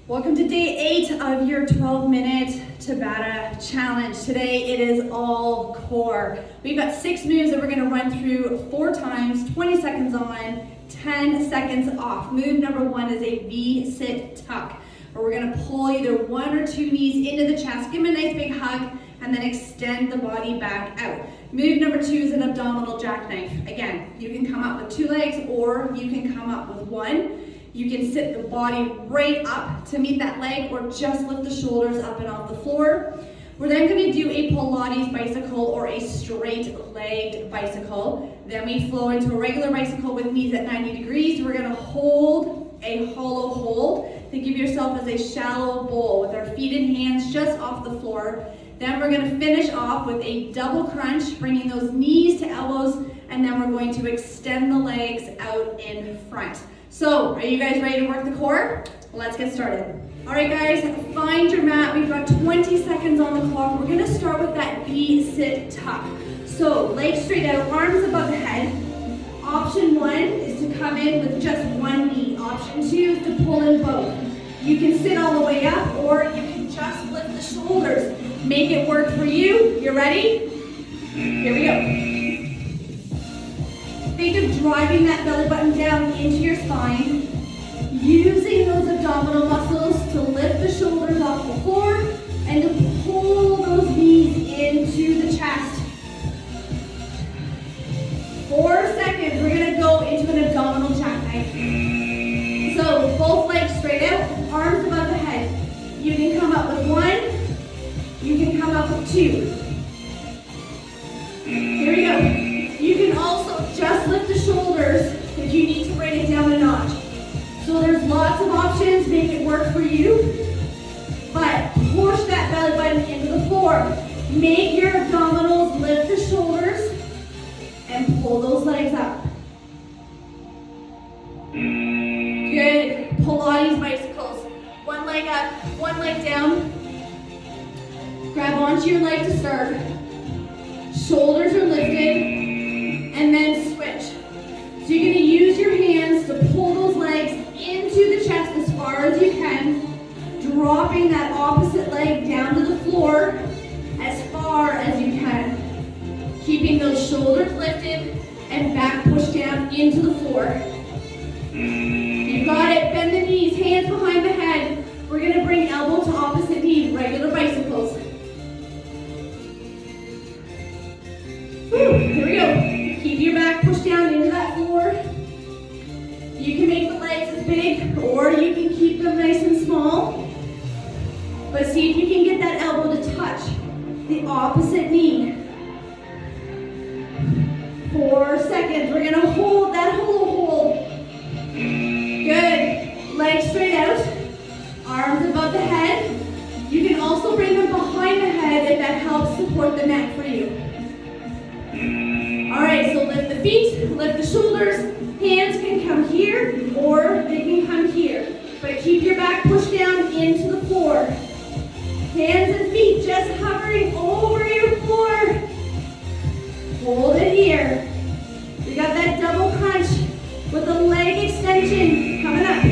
Welcome to day 8 of your 12-minute Tabata challenge. Today it is all core. We've got 6 moves that we're going to run through 4 times, 20 seconds on, 10 seconds off. Move number 1 is a V-sit tuck, where we're going to pull either 1 or 2 knees into the chest, give them a nice big hug, and then extend the body back out. Move number 2 is an abdominal jackknife. Again, you can come up with 2 legs or you can come up with 1. You can sit the body right up to meet that leg or just lift the shoulders up and off the floor. We're then going to do a Pilates bicycle or a straight-legged bicycle. Then we flow into a regular bicycle with knees at 90 degrees. We're going to hold a hollow hold. Think of yourself as a shallow bowl with our feet and hands just off the floor. Then we're going to finish off with a double crunch, bringing those knees to elbows, and then we're going to extend the legs out in front. So, are you guys ready to work the core? Let's get started. All right, guys, find your mat. We've got 20 seconds on the clock. We're gonna start with that V-sit tuck. So, legs straight out, arms above the head. Option 1 is to come in with just 1 knee. Option 2 is to pull in both. You can sit all the way up, or you can just lift the shoulders. Make it work for you. You ready? Here we go. Think of driving that belly button down into your spine, using those abdominal muscles to lift the shoulders off the floor and to pull those knees into the chest. 4 seconds, we're gonna go into an abdominal jackknife. So both legs straight out, arms above the head. You can come up with 1, you can come up with 2. Here we go. You can also just lift the shoulders if you need to bring it down a notch. So there's lots of options, make it work for you. But push that belly button into the floor. Make your abdominals lift the shoulders and pull those legs up. Good. Pilates bicycles. 1 leg up, 1 leg down. Grab onto your leg to start. Shoulders are lifted. And then switch. So you're going to use your hands to pull those legs into the chest as far as you can, dropping that opposite leg down to the floor as far as you can, keeping those shoulders lifted and back pushed down into the floor. You got it. Bend the knees, hands behind the head. We're going to bring elbow to opposite knee, regular bicycles. Woo, here we go. Keep your back pushed down into that floor. You can make the legs as big or you can keep them nice and small. But see if you can get that elbow to touch the opposite knee. 4 seconds. We're going to hold that hollow hold. Good. Legs straight out. Arms above the head. You can also bring them behind the head if that helps support the neck for you. All right, so lift the feet, lift the shoulders. Hands can come here or they can come here. But keep your back pushed down into the floor. Hands and feet just hovering over your floor. Hold it here. We got that double crunch with the leg extension coming up.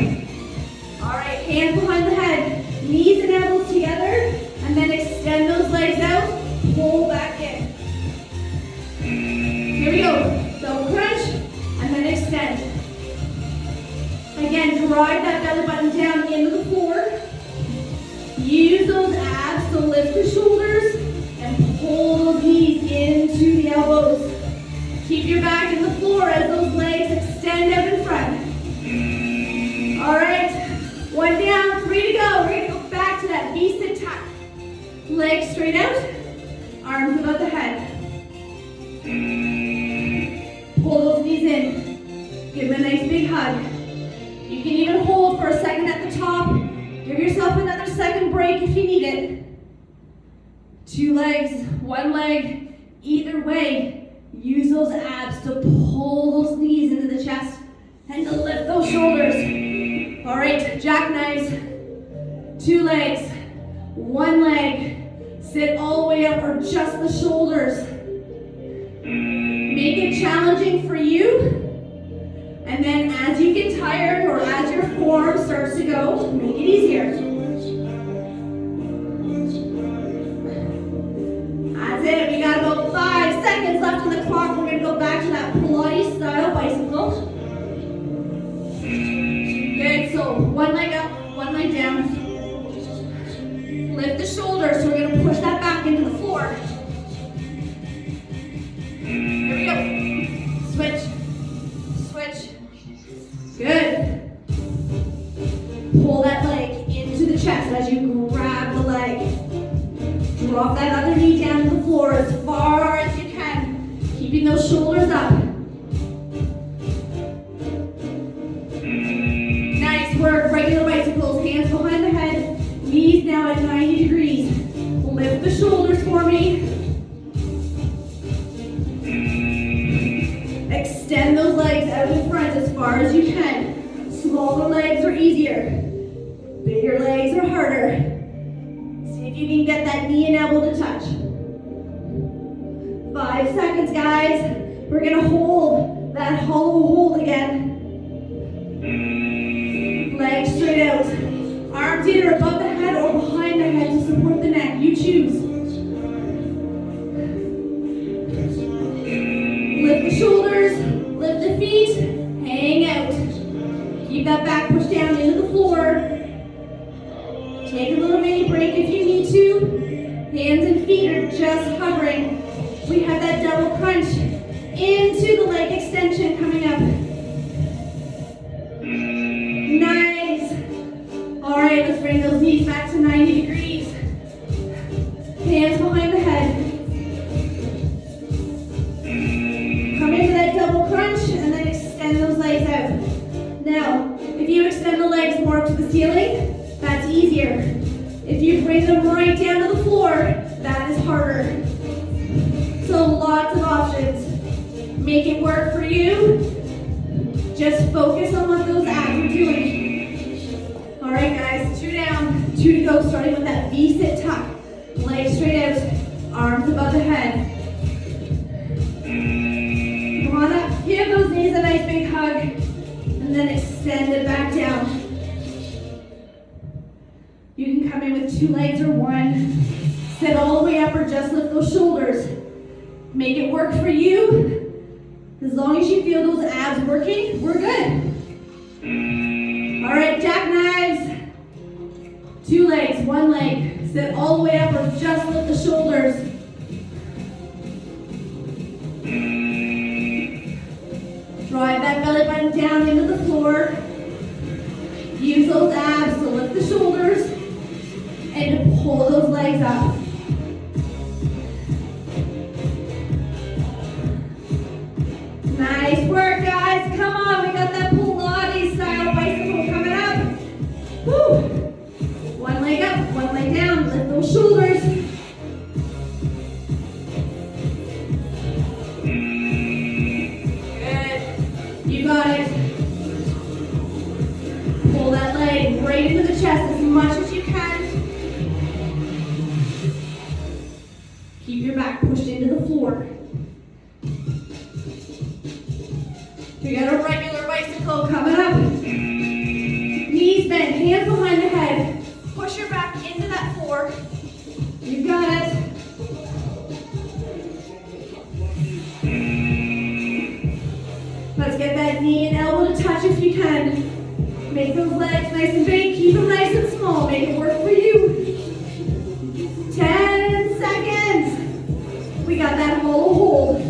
All right, hands behind the head. Knees and elbows together. And then extend those legs out. Pull back in. Here we go. Double crunch, and then extend. Again, drive that belly button down into the floor. Use those abs to lift the shoulders and pull those knees into the elbows. Keep your back in the floor as those legs extend out in front. All right, 1 down, 3 to go. We're going to go back to that V-sit tuck. Legs straight out, arms above the head. Pull those knees in. Give them a nice big hug. You can even hold for a second at the top. Give yourself another second break if you need it. 2 legs, 1 leg, either way. Use those abs to pull those knees into the chest and to lift those shoulders. All right, jackknives. 2 legs, 1 leg. Sit all the way up or just the shoulders. Make it challenging for you. And then as you get tired or as your form starts to go, make it easier. chest as you grab the leg. Drop that other knee down to the floor as far as you can, keeping those shoulders up. Nice work, regular bicycles, hands behind the head, knees now at 90 degrees. Lift the shoulders for me. Extend those legs out in front as far as you can. Smaller legs are easier. Bigger legs are harder. See if you can get that knee and elbow to touch. 5 seconds, guys. We're gonna hold that hollow hold again. Legs straight out. Arms either above the head or behind the head to support the neck. You choose. Lift the shoulders, lift the feet, hang out. Keep that back pushed down into the floor. Take a little mini break if you need to. Hands and feet are just hovering. We have that double crunch into the leg extension coming up. Nice. All right, let's bring those knees back to 90 degrees. Hands behind the head. Come into that double crunch and then extend those legs out. Now, if you extend the legs more up to the ceiling, that's easier. If you bring them right down to the floor, that is harder. So lots of options. Make it work for you. Just focus on what those abs are doing. All right, guys, 2 down, 2 to go, starting with that V-sit tuck. Legs straight out, arms above the head. Come on up, give those knees a nice big hug, and then extend it back down. You can come in with 2 legs or 1. Sit all the way up or just lift those shoulders. Make it work for you. As long as you feel those abs working, we're good. All right, jackknives. 2 legs, 1 leg. Sit all the way up or just lift the shoulders. Drive that belly button down into the floor. Use those abs to lift the shoulders and to pull those legs up. Nice work, guys. Come on, we got that Pilates style bicycle coming up. Woo. 1 leg up, 1 leg down. Lift those shoulders. Good. You got it. Pull that leg right into the chest as much as you can. Keep your back pushed into the floor. We got a regular bicycle coming up. Knees bent, hands behind the head. Push your back into that floor. You got it. Let's get that knee and elbow to touch if you can. Make those legs nice and big. Keep them nice and small. Make it work for you. 10 seconds. We got that hollow hold.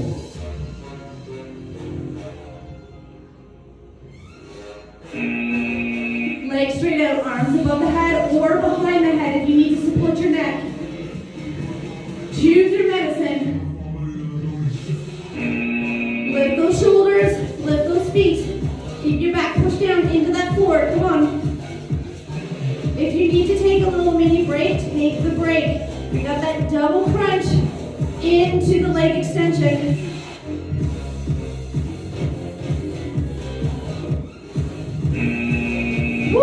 Legs straight out, arms above the head or behind the head if you need to support your neck. Choose your medicine. Lift those shoulders, lift those feet. Keep your back pushed down into that floor. Come on. If you need to take a little mini break, take the break. We got that double crunch into the leg extension. Woo!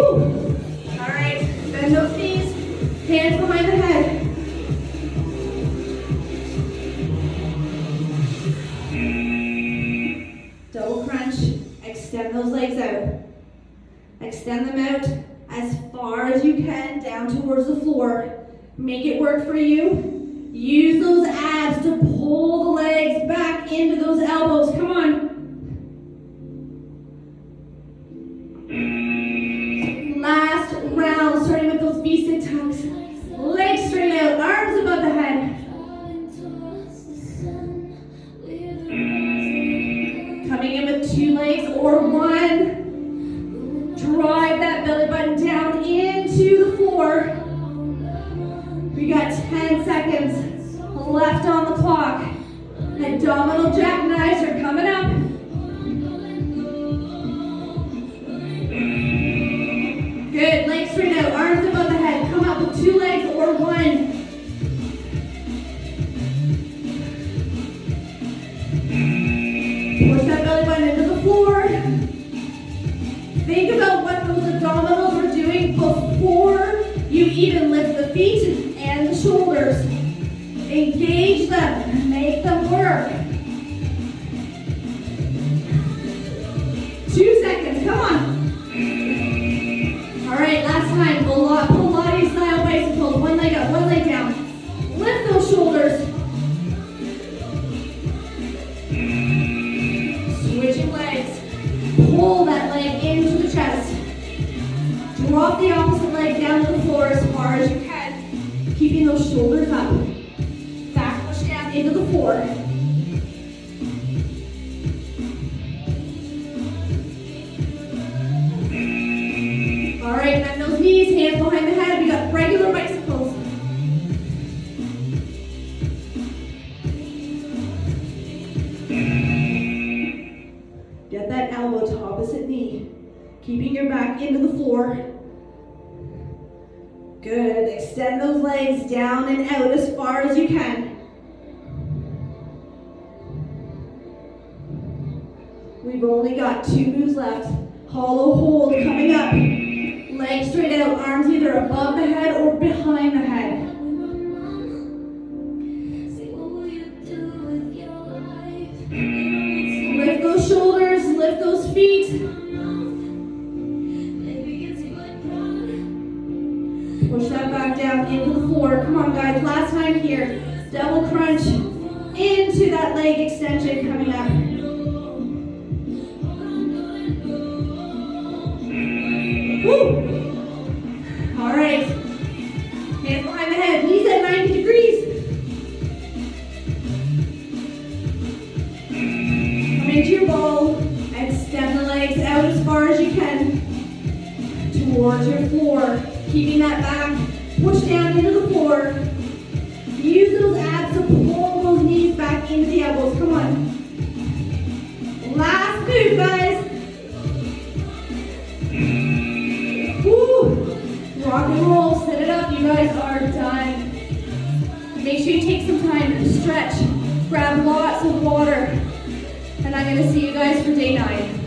All right, bend those knees, hands behind the head. Double crunch, extend those legs out. Extend them out as far as you can down towards the floor. Make it work for you. Use those abs to pull the legs back into those elbows. Come on. Last round, starting with those V-sit tucks. Legs straight out, arms above the head. Coming in with 2 legs or 1. Drive that belly button down into the floor. We got 10 seconds left on the clock. Abdominal jackknives are coming up. Good, legs straight out, arms above the head. Come up with 2 legs or 1. Push that belly button into the floor. Think about what those abdominals are doing before you even lift the feet and the shoulders. Engage them, make them work. 2 seconds, come on. All right, last time, Pilates style bicycles. 1 leg up, 1 leg down. Lift those shoulders. Switching legs. Pull that leg into the chest. Drop the opposite leg down to the floor as far as you can. Keeping those shoulders up. Back push down into the floor. All right, bend those knees, hands behind the head. We got regular bicycles. Get that elbow to opposite knee. Keeping your back into the floor. Good, extend those legs down and out as far as you can. We've only got 2 moves left. Hollow hold coming up. Legs straight out, arms either above the head or behind the head. Lift those shoulders, lift those feet. Push that back down into the floor. Come on, guys, last time here. Double crunch into that leg extension coming up. Woo! All right. Hands behind the head, knees at 90 degrees. Come into your ball. Extend the legs out as far as you can towards your floor. Keeping that back, push down into the floor. Use those abs to pull those knees back into the elbows. Come on. Last move, guys. Woo! Rock and roll, sit it up. You guys are done. Make sure you take some time to stretch. Grab lots of water. And I'm going to see you guys for day 9.